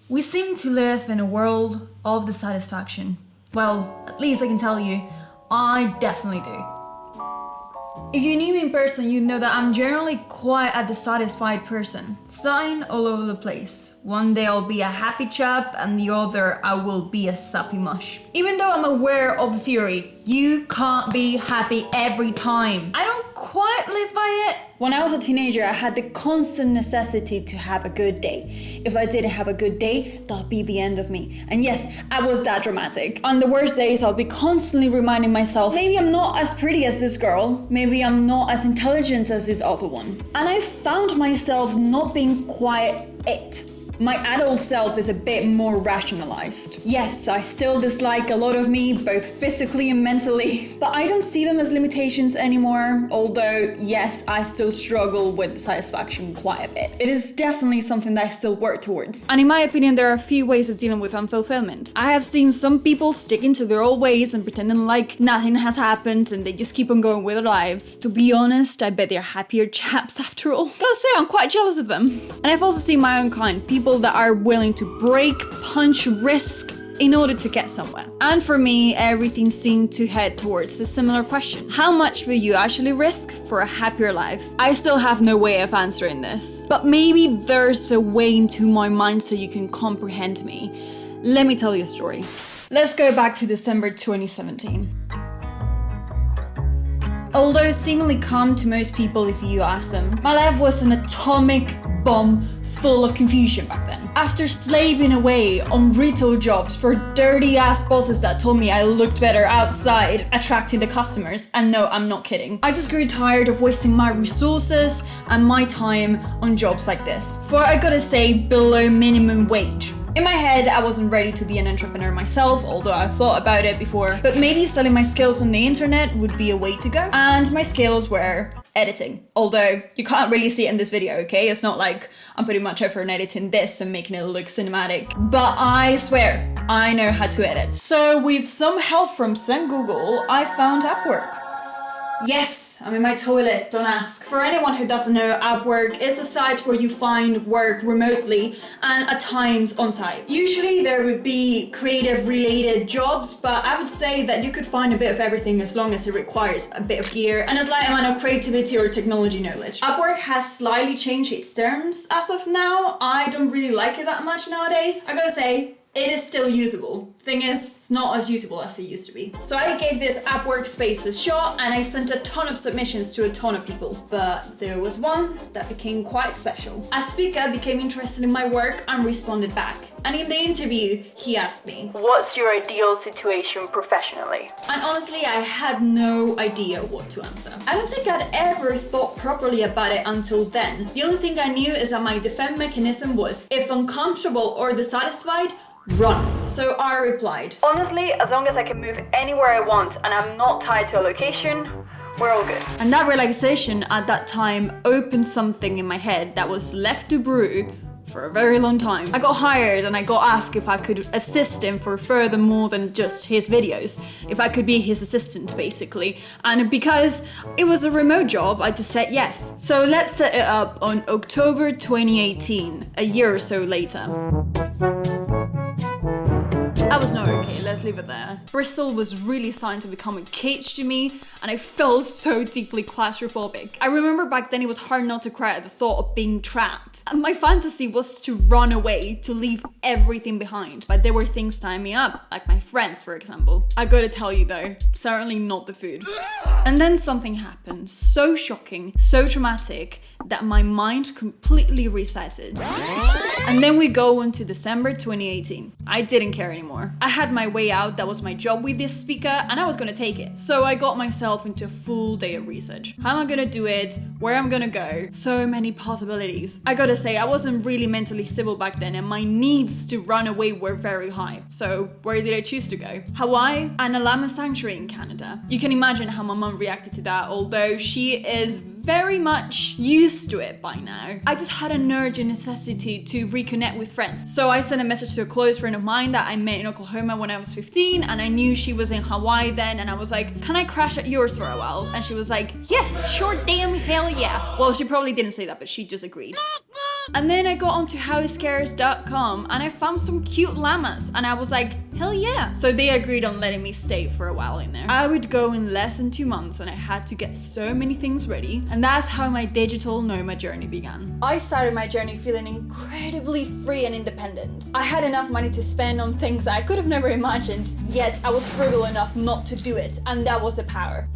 We seem to live in a world of dissatisfaction. Well, at least I can tell you, I definitely do. If you knew me in person, you'd know that I'm generally quite a dissatisfied person. Sign all over the place. One day I'll be a happy chap and the other I will be a sappy mush. Even though I'm aware of the theory, you can't be happy every time. I don't quite live by it. When I was a teenager, I had the constant necessity to have a good day. If I didn't have a good day, that'd be the end of me. And yes, I was that dramatic. On the worst days, I'll be constantly reminding myself, maybe I'm not as pretty as this girl, maybe I'm not as intelligent as this other one. And I found myself not being quite it. My adult self is a bit more rationalized. Yes, I still dislike a lot of me, both physically and mentally, but I don't see them as limitations anymore, although yes, I still struggle with satisfaction quite a bit. It is definitely something that I still work towards. And in my opinion, there are a few ways of dealing with unfulfillment. I have seen some people sticking to their old ways and pretending like nothing has happened and they just keep on going with their lives. To be honest, I bet they're happier chaps after all. Gotta say, I'm quite jealous of them. And I've also seen my own kind, people that are willing to break, punch, risk in order to get somewhere. And for me, everything seemed to head towards a similar question. How much will you actually risk for a happier life? I still have no way of answering this, but maybe there's a way into my mind so you can comprehend me. Let me tell you a story. Let's go back to December 2017. Although seemingly calm to most people if you ask them, my life was an atomic bomb full of confusion back then. After slaving away on retail jobs for dirty ass bosses that told me I looked better outside, attracting the customers, and no, I'm not kidding. I just grew tired of wasting my resources and my time on jobs like this, for I gotta say, below minimum wage. In my head, I wasn't ready to be an entrepreneur myself, although I thought about it before, but maybe selling my skills on the internet would be a way to go. And my skills were editing, although you can't really see it in this video, okay? It's not like I'm putting much effort in editing this and making it look cinematic, but I swear, I know how to edit. So with some help from some Google, I found Upwork. Yes, I'm in my toilet, don't ask. For anyone who doesn't know, Upwork is a site where you find work remotely and at times on site. Usually there would be creative related jobs, but I would say that you could find a bit of everything as long as it requires a bit of gear and a slight amount of creativity or technology knowledge. Upwork has slightly changed its terms as of now. I don't really like it that much nowadays. I gotta say, it is still usable. Thing is, it's not as usable as it used to be. So I gave this Upwork space a shot and I sent a ton of submissions to a ton of people. But there was one that became quite special. A speaker became interested in my work and responded back. And in the interview, he asked me, "What's your ideal situation professionally?" And honestly, I had no idea what to answer. I don't think I'd ever thought properly about it until then. The only thing I knew is that my defense mechanism was, if uncomfortable or dissatisfied, run. So I replied, "Honestly, as long as I can move anywhere I want and I'm not tied to a location, we're all good." And that realization at that time opened something in my head that was left to brew for a very long time. I got hired and I got asked if I could assist him for further more than just his videos. If I could be his assistant, basically. And because it was a remote job, I just said yes. So let's set it up on October 2018, a year or so later. I was not okay, let's leave it there. Bristol was really starting to become a cage to me and I felt so deeply claustrophobic. I remember back then it was hard not to cry at the thought of being trapped. And my fantasy was to run away, to leave everything behind. But there were things tying me up, like my friends, for example. I gotta tell you though, certainly not the food. And then something happened, so shocking, so traumatic, that my mind completely resetted. And then we go on to December 2018. I didn't care anymore. I had my way out, that was my job with this speaker, and I was gonna take it. So I got myself into a full day of research. How am I gonna do it? Where am I gonna go? So many possibilities. I gotta say, I wasn't really mentally stable back then, and my needs to run away were very high. So where did I choose to go? Hawaii and a llama sanctuary in Canada. You can imagine how my mom reacted to that, although she is very much used to it by now. I just had an urgent necessity to reconnect with friends. So I sent a message to a close friend of mine that I met in Oklahoma when I was 15, and I knew she was in Hawaii then, and I was like, "Can I crash at yours for a while?" And she was like, "Yes, sure, damn hell yeah." Well, she probably didn't say that, but she just agreed. And then I got onto housecherish.com and I found some cute llamas and I was like, hell yeah. So they agreed on letting me stay for a while in there. I would go in less than 2 months and I had to get so many things ready. And that's how my digital nomad journey began. I started my journey feeling incredibly free and independent. I had enough money to spend on things I could have never imagined, yet I was frugal enough not to do it, and that was the power.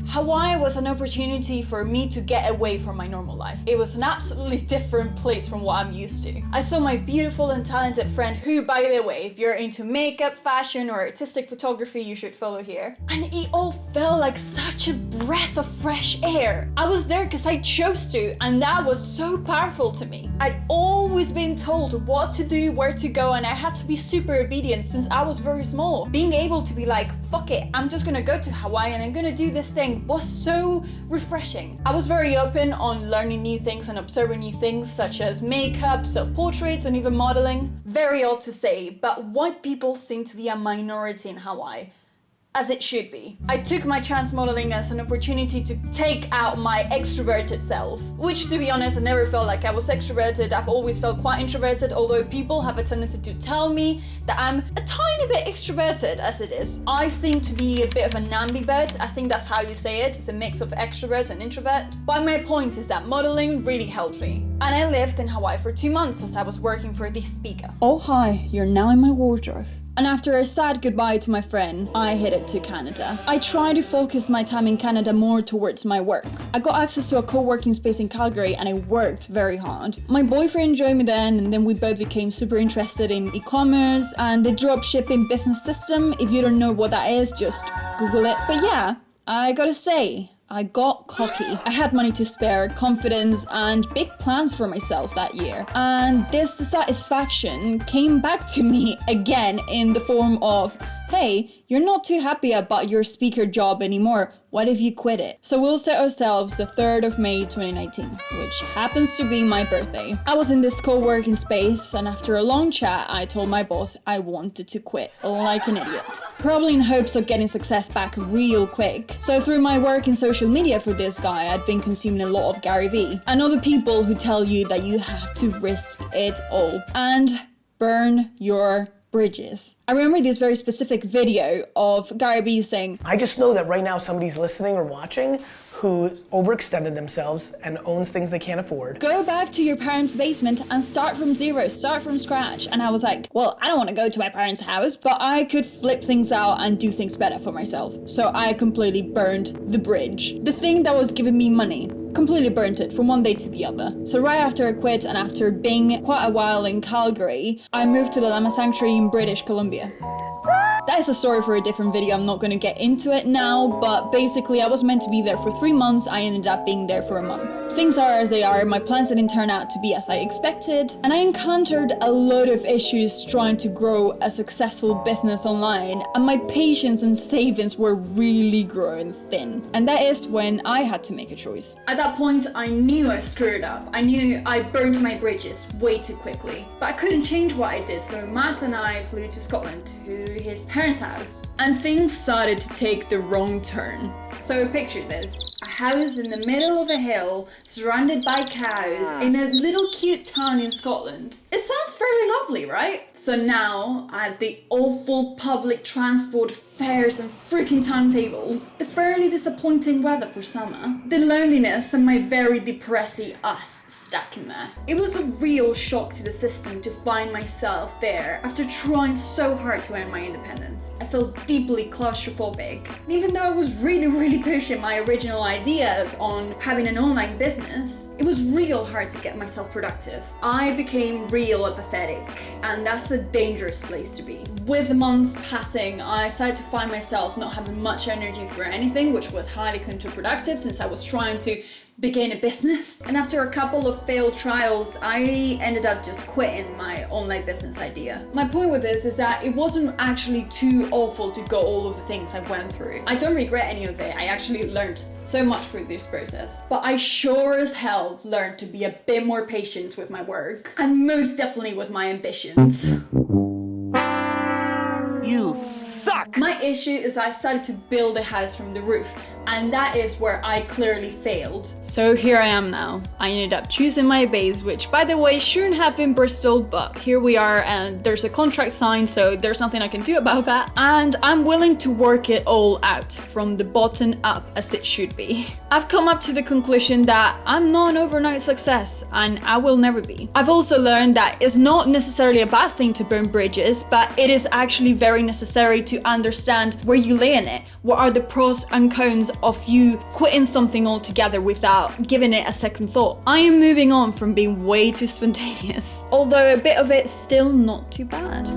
Hawaii was an opportunity for me to get away from my normal life. It was an absolutely different place from what I'm used to. I saw my beautiful and talented friend, who, by the way, if you're into makeup, fashion, or artistic photography, you should follow here. And it all felt like such a breath of fresh air. I was there because I chose to, and that was so powerful to me. I'd always been told what to do, where to go, and I had to be super obedient since I was very small. Being able to be like, fuck it, I'm just gonna go to Hawaii and I'm gonna do this thing was so refreshing. I was very open on learning new things and observing new things such as makeup, self-portraits, and even modeling. Very odd to say, but white people seem to be a minority in Hawaii. As it should be. I took my trans modeling as an opportunity to take out my extroverted self, which, to be honest, I never felt like I was extroverted. I've always felt quite introverted, although people have a tendency to tell me that I'm a tiny bit extroverted as it is. I seem to be a bit of an ambivert. I think that's how you say it. It's a mix of extrovert and introvert. But my point is that modeling really helped me. And I lived in Hawaii for 2 months as I was working for this speaker. Oh hi, you're now in my wardrobe. And after a sad goodbye to my friend, I headed to Canada. I tried to focus my time in Canada more towards my work. I got access to a co-working space in Calgary and I worked very hard. My boyfriend joined me then, and then we both became super interested in e-commerce and the dropshipping business system. If you don't know what that is, just Google it. But yeah, I gotta say, I got cocky. I had money to spare, confidence, and big plans for myself that year. And this dissatisfaction came back to me again in the form of, hey, you're not too happy about your speaker job anymore. What if you quit it? So we'll set ourselves the 3rd of May 2019, which happens to be my birthday. I was in this co-working space, and after a long chat, I told my boss I wanted to quit, like an idiot. Probably in hopes of getting success back real quick. So through my work in social media for this guy, I'd been consuming a lot of Gary Vee and other people who tell you that you have to risk it all and burn your bridges. I remember this very specific video of Gary Vee saying, I just know that right now somebody's listening or watching who overextended themselves and owns things they can't afford. Go back to your parents' basement and start from zero, start from scratch. And I was like, well, I don't want to go to my parents' house, but I could flip things out and do things better for myself. So I completely burned the bridge. The thing that was giving me money. Completely burnt it from one day to the other. So right after I quit and after being quite a while in Calgary, I moved to the Llama Sanctuary in British Columbia. That is a story for a different video, I'm not going to get into it now, but basically I was meant to be there for 3 months, I ended up being there for a month. Things are as they are, my plans didn't turn out to be as I expected, and I encountered a lot of issues trying to grow a successful business online, and my patience and savings were really growing thin. And that is when I had to make a choice. At that point, I knew I screwed up. I knew I burned my bridges way too quickly. But I couldn't change what I did, so Matt and I flew to Scotland to his parents' house, and things started to take the wrong turn. So picture this, a house in the middle of a hill, surrounded by cows, in a little cute town in Scotland. It sounds fairly lovely, right? So now I had the awful public transport fares and freaking timetables, the fairly disappointing weather for summer, the loneliness and my very depressy us stuck in there. It was a real shock to the system to find myself there after trying so hard to earn my independence. I felt deeply claustrophobic. And even though I was really pushing my original ideas on having an online business, it was real hard to get myself productive. I became real apathetic, and that's a dangerous place to be. With the months passing, I started to find myself not having much energy for anything, which was highly counterproductive since I was trying to begin a business. And after a couple of failed trials, I ended up just quitting my online business idea. My point with this is that it wasn't actually too awful to go all of the things I went through. I don't regret any of it. I actually learned so much through this process. But I sure as hell learned to be a bit more patient with my work, and most definitely with my ambitions. You suck! My issue is I started to build a house from the roof. And that is where I clearly failed. So here I am now. I ended up choosing my base, which by the way shouldn't have been Bristol, but here we are and there's a contract signed, so there's nothing I can do about that. And I'm willing to work it all out from the bottom up as it should be. I've come up to the conclusion that I'm not an overnight success and I will never be. I've also learned that it's not necessarily a bad thing to burn bridges, but it is actually very necessary to understand where you lay in it. What are the pros and cons of you quitting something altogether without giving it a second thought? I am moving on from being way too spontaneous, although a bit of it's still not too bad.